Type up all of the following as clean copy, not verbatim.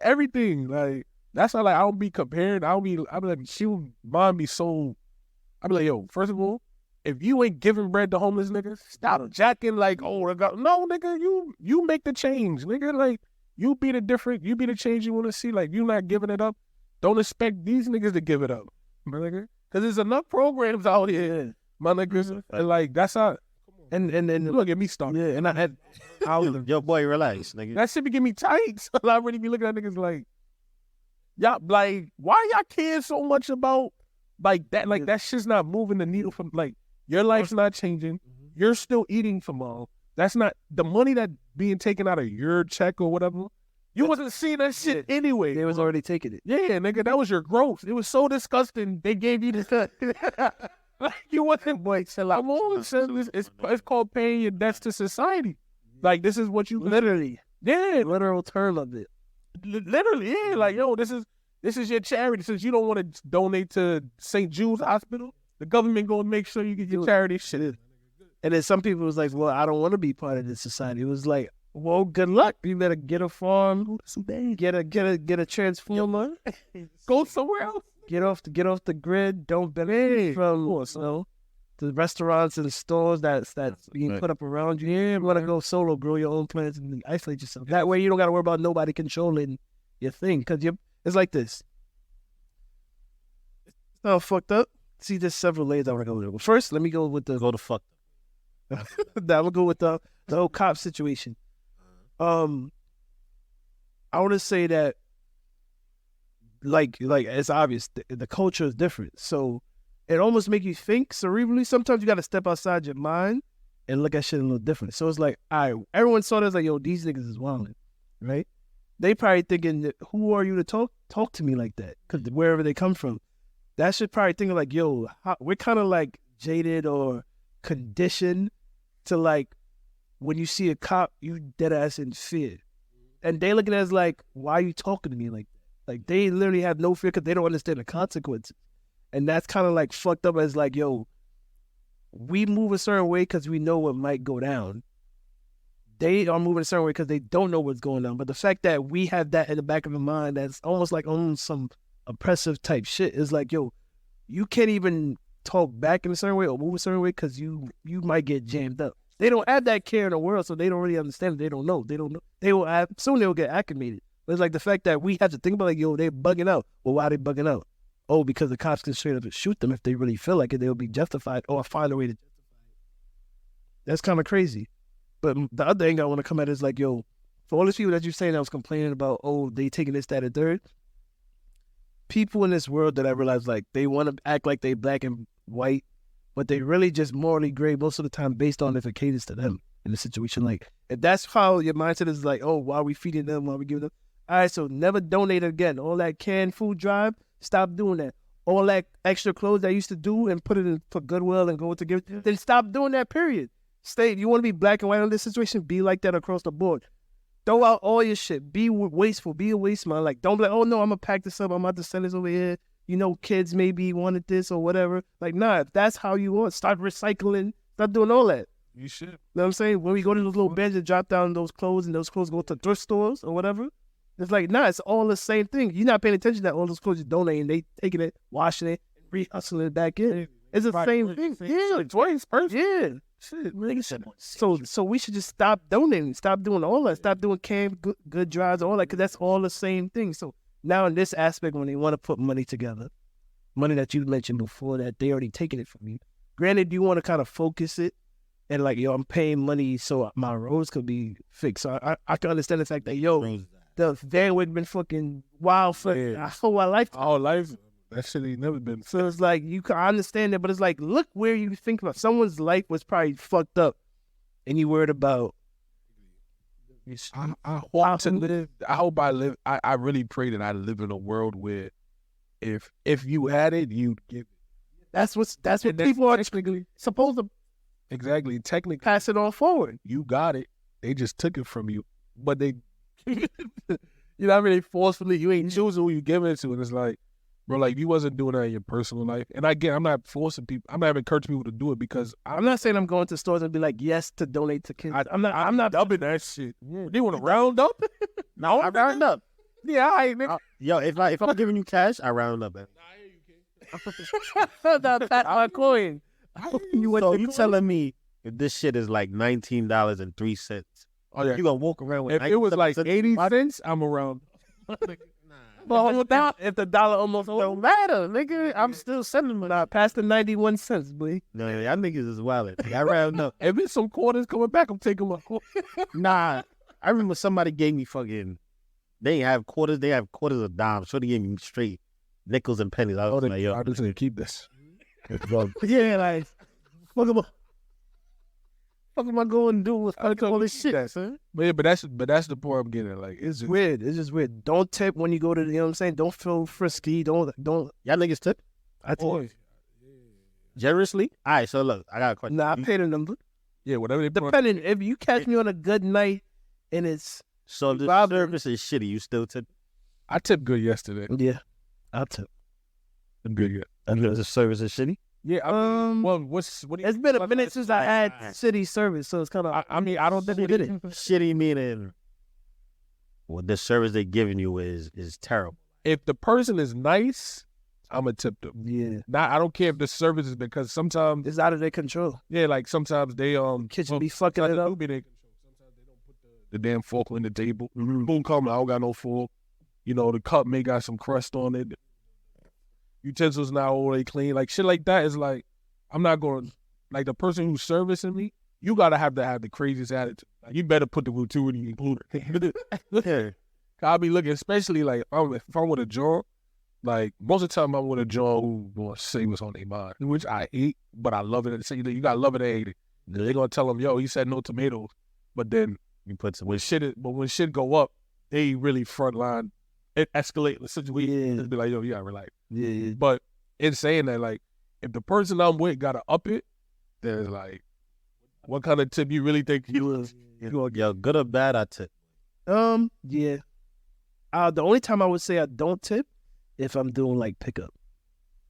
Everything. Like, that's why, like, I don't be comparing. I'll be like, she would mind me so. I'll be like, yo, first of all, if you ain't giving bread to homeless niggas, stop jacking like, oh, no, nigga, you make the change, nigga. Like, you be the change you want to see. Like, you not giving it up. Don't expect these niggas to give it up, my nigga. Because there's enough programs out here, my niggas. And, like, that's how. And look at me starting. Yeah, and I had, yo, boy, relax, nigga. that shit be getting me tight. So I really be looking at niggas like, y'all, like, why y'all care so much about like that? Like, that shit's not moving the needle from, like, your life's not changing. You're still eating tomorrow. That's not the money that being taken out of your check or whatever. You wasn't seeing that shit anyway. they was already taking it. Yeah, nigga, that was your growth. It was so disgusting. They gave you this. Like, you wasn't, boy, chill out. Come on, son. It's called paying your debts to society. Like, this is what you Literally, yeah, literal term of it. literally, yeah. Like, yo, this is your charity. Since you don't want to donate to St. Jude's Hospital, the government gonna make sure you get your charity shit. And then some people was like, well, I don't want to be part of this society. It was like, well, good luck. You better get a farm, get a transformer, Go somewhere else. get off the grid. Don't benefit from the restaurants and stores that's being put up around you. Yeah, you want to go solo, grow your own plants, and isolate yourself. That way, you don't got to worry about nobody controlling your thing. Because it's like this. It's all fucked up. See, there's several layers I want to go with. Well, first, let me go with the Go to fuck. now I'm gonna go with the whole cop situation. I want to say that, like it's obvious the culture is different, so it almost make you think cerebrally. Sometimes you got to step outside your mind and look at shit a little different. So it's like, all right, everyone saw this like, yo, these niggas is wilding, right? They probably thinking, that, who are you to talk to me like that? Because wherever they come from, that shit probably thinking like, yo, we're kind of like jaded or conditioned to, like, when you see a cop, you dead ass in fear. And they looking at us like, why are you talking to me like that? Like, they literally have no fear because they don't understand the consequences. And that's kind of like fucked up as like, yo, we move a certain way because we know what might go down. They are moving a certain way because they don't know what's going on. But the fact that we have that in the back of the mind, that's almost like on some oppressive type shit, is like, yo, you can't even talk back in a certain way or move a certain way because you might get jammed up. They don't have that care in the world, so they don't really understand it. They don't know. They will soon they'll get acclimated. But it's like the fact that we have to think about, like, yo, they're bugging out. Well, why are they bugging out? Oh, because the cops can straight up shoot them if they really feel like it. They'll be justified or find a way to justify it. That's kind of crazy. But the other thing I want to come at is like, yo, for all these people that you're saying that was complaining about, oh, they taking this, that, and third, people in this world that I realize, like, they want to act like they black and white, but they really just morally gray most of the time based on if it caters to them in the situation. Like, if that's how your mindset is, like, oh, why are we feeding them, why are we giving them? All right, so never donate again. All that canned food drive, stop doing that. All that extra clothes that I used to do and put it in for Goodwill and go to give, then stop doing that, period. You want to be black and white on this situation, be like that across the board. Throw out all your shit. Be wasteful. Be a waste man. Like, don't be like, oh no, I'm gonna pack this up. I'm about to send this over here. You know, kids maybe wanted this or whatever. Like, nah, if that's how you want, start recycling. Start doing all that. You should. You know what I'm saying? When we go to those little bins and drop down those clothes and those clothes go to thrift stores or whatever, it's like, nah, it's all the same thing. You're not paying attention that all those clothes you're donating, they taking it, washing it, re-hustling it back in. It's the same thing. Yeah. Twice, person. Yeah. Shit, so we should just stop donating, stop doing all that, stop doing canned good drives, all that, because that's all the same thing. So now in this aspect, when they want to put money together, money that you mentioned before that they already taken it from you. Granted, you want to kind of focus it and like, yo, I'm paying money so my roads could be fixed. So I can understand the fact that, yo, the van would have been fucking wild for a whole life. All life. That shit ain't never been. So it's like, I understand that, but it's like, look where you think about. Someone's life was probably fucked up, and you worried about. I hope to live. I hope I live. I really pray that I live in a world where, if you had it, you'd give it. That's what people are supposed to. Exactly. Technically, pass it on forward. You got it. They just took it from you, but they. You're not really forcefully. You ain't choosing who you giving it to, and it's like. Bro, like, you wasn't doing that in your personal life. And again, I'm not forcing people. I'm not encouraging people to do it because I'm not saying I'm going to stores and be like, yes, to donate to kids. I'm not dubbing that shit. Yeah. They want to round up? No, I'm round up. Yeah, all right, nigga. Yo, if I'm giving you cash, I round up. Man. My coin. So you telling me if this shit is like $19.03? Oh yeah. You gonna walk around with? If it was like 80 cents, I'm around. But if the dollar almost Don't matter, nigga. I'm still sending money. nah, past the 91 cents, boy. No, y'all niggas is wild. I round up. If it's some quarters coming back, I'm taking my quarter. Nah, I remember somebody gave me fucking. They ain't have quarters. They have quarters of dimes. So they gave me straight nickels and pennies. I was like, yo, I just need to keep this. Yeah, like, fuck am I going to do with all this shit, son? But yeah, but that's the point I'm getting at. Like, it's just, weird. It's just weird. Don't tip when you go to, you know what I'm saying? Don't feel frisky. Don't. Y'all niggas tip? I tip. boy. Generously? All right, so look, I got a question. Nah, I paid a number. Yeah, whatever they put. Depending, if you catch me on a good night and it's, So if the Bob- service is shitty, you still tip? I tipped good yesterday. yeah, I'll tip. I'm good yet. If the service is shitty? Yeah. I mean, well, what? Do you, It's been a minute since I had city service, so it's kind of. I mean, I don't think we did it. Shitty meaning what the service they giving you is terrible. If the person is nice, I'm gonna tip them. Yeah, Not, I don't care if the service is, because sometimes, it's out of their control. yeah, like sometimes they Kitchen be fucking it sometimes up. do be their control. Sometimes they don't put the damn fork on the table. Boom, come, I don't got no fork. You know, the cup may got some crust on it. Utensils not always clean. Like shit like that is like, I'm not going, like the person who's servicing me, you gotta have the craziest attitude. Like, you better put the gratuity included. I'll be looking, especially like if I'm with a John, like most of the time I'm with a John who gonna say what's on their mind, which I hate, but I love it. So you gotta love it or hate it. They're gonna tell them, yo, he said no tomatoes, but then You put some when shit go up, they really front line, it escalate the situation. Yeah. Just be like, yo, you gotta relax. Yeah, But in saying that, like, if the person I'm with gotta up it, then it's like, what kind of tip you really think he was? yo, good or bad, I tip. yeah. The only time I would say I don't tip if I'm doing like pickup,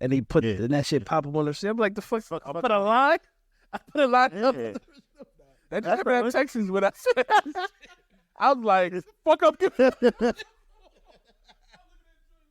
and they put and that shit pop up on the shit. I'm like, the fuck, I put a line. I put a line up. That just happened at Texas when I said, I was like, fuck up.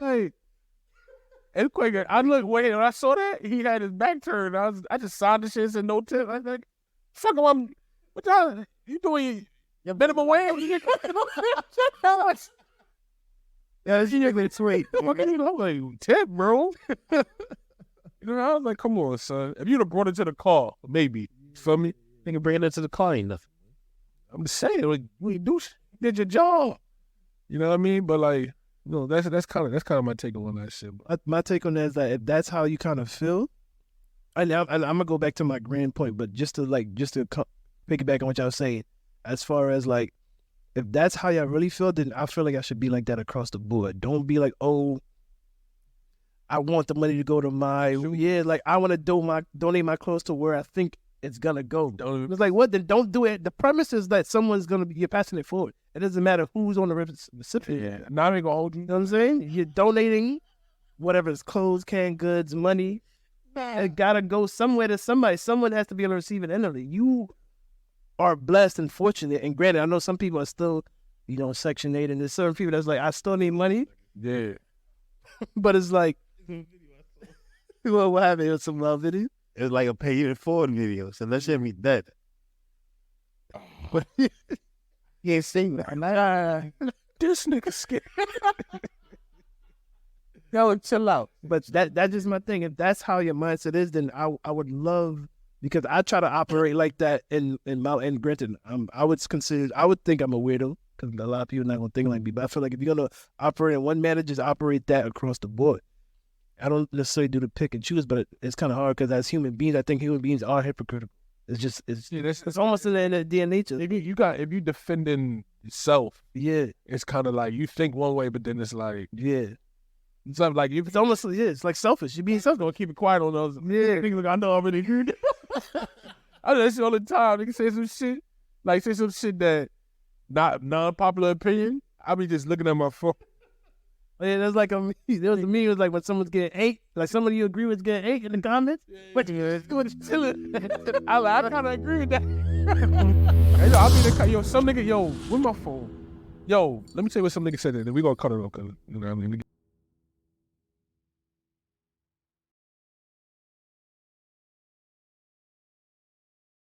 Hey, it's quick. I look, wait, when I saw that, he had his back turned. I just signed the shit and said no tip. I was like, fuck him, what y'all, you doing your minimum wage? Yeah, she it's sweet. I'm like, tip, bro. You know, I was like, come on, son. If you'd have brought it to the car, maybe. You feel me? Nigga bringing it to the car ain't nothing. I'm just saying, like, we did your job. You know what I mean? But like, you know, that's kind of my take on that shit. My take on that is that if that's how you kind of feel, and I'm gonna go back to my grand point, but just to piggyback on what y'all was saying, as far as like, if that's how y'all really feel, then I feel like I should be like that across the board. Don't be like, oh, I want the money to go to like I want to donate my clothes to where I think it's gonna go. It's like, what? Then don't do it. The premise is that someone's gonna be, you're passing it forward. It doesn't matter who's on the recipient. Yeah, now I ain't gonna hold you. You know what I'm saying? You're donating whatever it's clothes, canned goods, money. It gotta go somewhere to somebody. Someone has to be able to receive it end of it. You are blessed and fortunate. And granted, I know some people are still, you know, Section 8, and there's certain people that's like, I still need money. Yeah. But it's like, well, what happened? It was some video. It was like a pay you in forward video, so that shit be dead. But he ain't seen that. I'm like, This nigga scared. Yo, chill out. but that's just my thing. If that's how your mindset is, then I would love, because I try to operate like that in my, and granted, I would think I'm a weirdo, because a lot of people are not gonna think like me. But I feel like if you're gonna operate in one manner, just operate that across the board. I don't necessarily do the pick and choose, but it's kind of hard because as human beings, I think human beings are hypocritical. It's almost in their DNA nature. If you defending yourself, Yeah, it's kind of like you think one way, but then it's like yeah. it's like It's almost it's like selfish. You're being selfish. gonna keep it quiet on those. Yeah. Niggas like, I know I already heard. I do that shit all the time. Niggas say some shit that not non-popular opinion. I be just looking at my phone. Yeah, there's like there was a meme. It was like when someone's getting 8, like somebody you agree with getting 8 in the comments. What you doing? Chilling. I kind of agree with that. Hey, yo, I'll be the yo, some nigga, yo, with my phone. Yo, let me tell you what some nigga said, and we gonna cut it off. Cause you know what I mean.